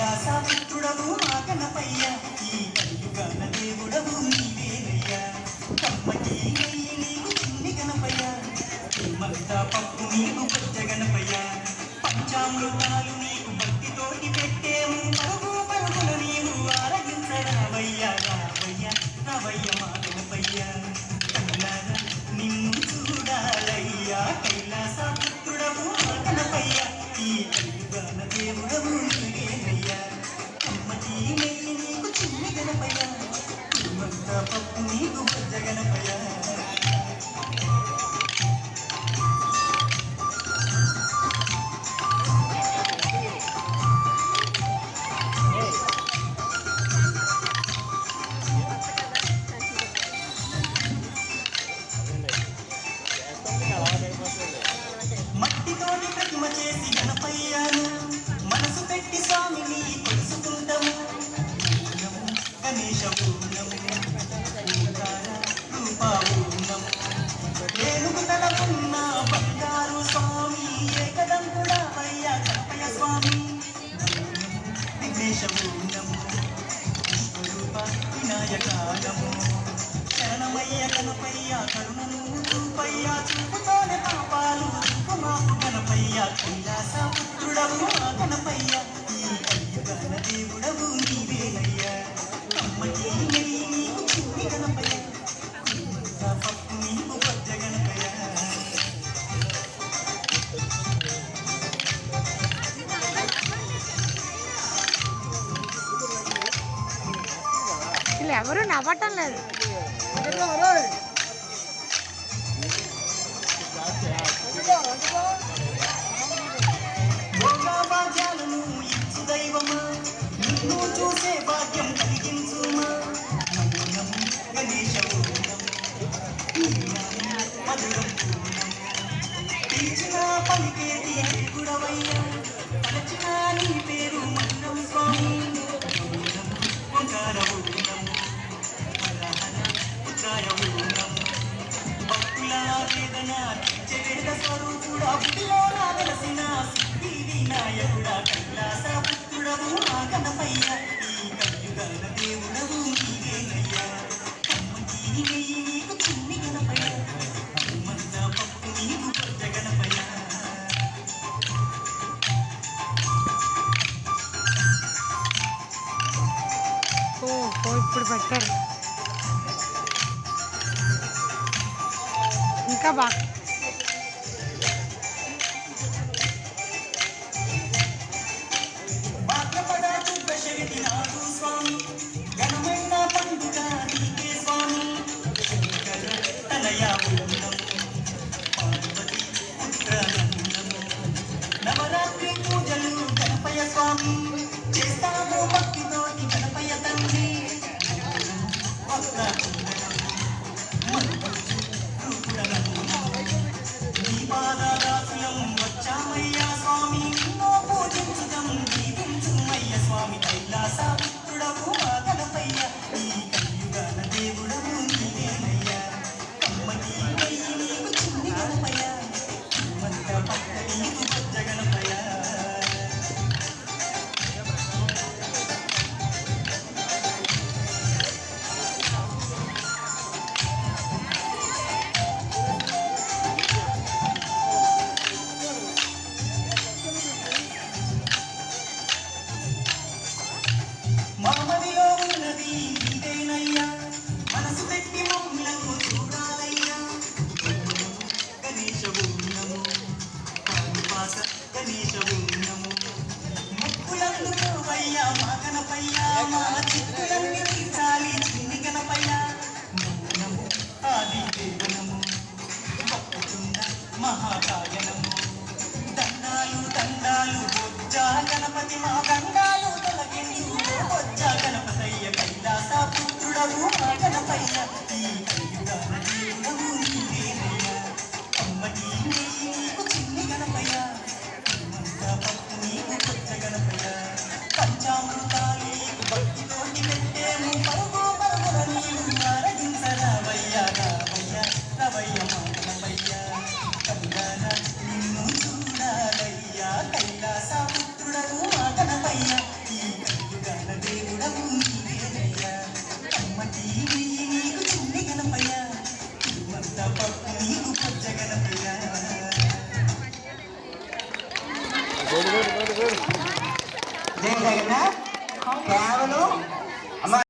కైలాసపుత్రుడవు మా గణపయ్య ఈ కలియుగాన దేవుడవు నీవేనయ్యా కమ్మటి నెయ్యి నీకు చిన్ని గణపయ్య తిమ్మంతా పప్పు నీకు బొజ్జ గణపయ్య పంచామృతాలు నీకు భక్తితోటి పెట్టేము పరుగు పరుగుల నీవు ఆరగించరావయ్యా రావయ్య రావయ్య మా గణపయ్య కళ్ళారా నిన్ను చూడాలయ్యా కైలాసపుత్రుడవు మా గణపయ్య ఈ కలియుగాన దేవుడవు నీవేనయ్యా కమ్మటి నెయ్యి నీకు చిన్ని గణపయ్య తిమ్మంతా పప్పు నీకు బొజ్జ గణపయ్య మట్టితోటి ప్రతిమ చేసి గణపయ్యాను మనసు పెట్టి స్వామిని కొలుసుకుంటాము గణేశ పూర్ణము ఓంకార రూపా పూర్ణము ఏనుగు తలకున్న బంగారు స్వామి ఏకదంతుడా అయ్యా గణపయ్య స్వామి విఘ్నేశ పూర్ణము విశ్వరూప వినాయకానము శరణమయ్య గణపయ్య కరుణను చూపయ్య చూపుతోనే పాపాలు మాకు గణపయ్య కైలాసపుత్రుడవు మా గణపయ్య ఈ కలియుగాన దేవుడవు నీవేనయ్యా కమ్మటి నెయ్యి నీకు చిన్ని గణపయ్య తిమ్మంతా పప్పు నీకు బొజ్జ గణపయ్య ఎవరు నవ్వటం లేదు భాగ్యాలను ఇచ్చు దైవమా నిన్ను చూసే భాగ్యం కలిగించుమా నమోనము గణేశ మధురం పిలిచిన పలికేది గుడవయ్యా తలచిన నీ పేరు మధురం స్వామి ఓంకార ఊర్ణము హరహర ఉత్రాయ ఊర్ణము భక్తుల వేదన వేద స్వరూపుడా బుద్ధిలో నా వెలసిన సిద్ధి వినాయకుడా కైలాసపుత్రుడవు మా గణపయ్య ఈ కలియుగాన దేవుడవు నీవేనయ్యా కమ్మటి నెయ్యి నీకు చిన్ని గణపయ్య తిమ్మంతా పప్పు నీకు బొజ్జ గణపయ్య ఇప్పుడు పెట్టారు ఇంకా బాగా స్వామి ఘనమైన పండుగ నీకే స్వామి తనయా పార్వతి పుత్రనందము నవరాత్రి పూజలు గణపయ్య స్వామి చేస్తాము భక్తితోటి గణపయ్య తండ్రి నీ పాదదాసులం వచ్చామయ్యా స్వామి నిన్నో పూజించుదం దీవించుమయ్య స్వామి కైలాసపుత్రుడవు మా గణపయ్య ఈ కలియుగాన దేవుడవు నీవేనయ్యా కమ్మటి నెయ్యి నీకు చిన్ని గణపయ్య తిమ్మంతా పప్పు నీకు బొజ్జ గణపయ్య మామదిలో ఉన్నది నీదేనయ్యా మనసు పెట్టి మమ్ములను చూడాలయ్యా గణేశ ఊర్ణము పాత గణేశ ఊర్ణము ముక్కులందుకోవయ్యా మా గణపయ్య మా చిక్కులన్నీ తీర్చాలి చిన్ని గణపయ్య మౌనము ఆది దేవనము భక్తున్న మహాకాయనము దండాలు దండాలు బొజ్జ గణపతి మా దండాలు తొలగించు బొజ్జ గణపతయ్య కైలాసపుత్రుడవు మా గణపయ్య ఈ కలియుగాన దేవుడవు నీవేనయ్యా కమ్మటి నెయ్యి నీకు చిన్ని గణపయ్య తిమ్మంతా పప్పు నీకు బొజ్జ గణపయ్య పంచామృతాలు నీకు భక్తితోటి పెట్టేము పరుగు పరుగుల నీవు ఆరగించరావయ్యా రావయ్య రావయ్య మా గణపయ్య కళ్ళారా నిన్ను చూడాలయ్యా కైలాసపుత్రుడవు మా గణపయ్య కేవలం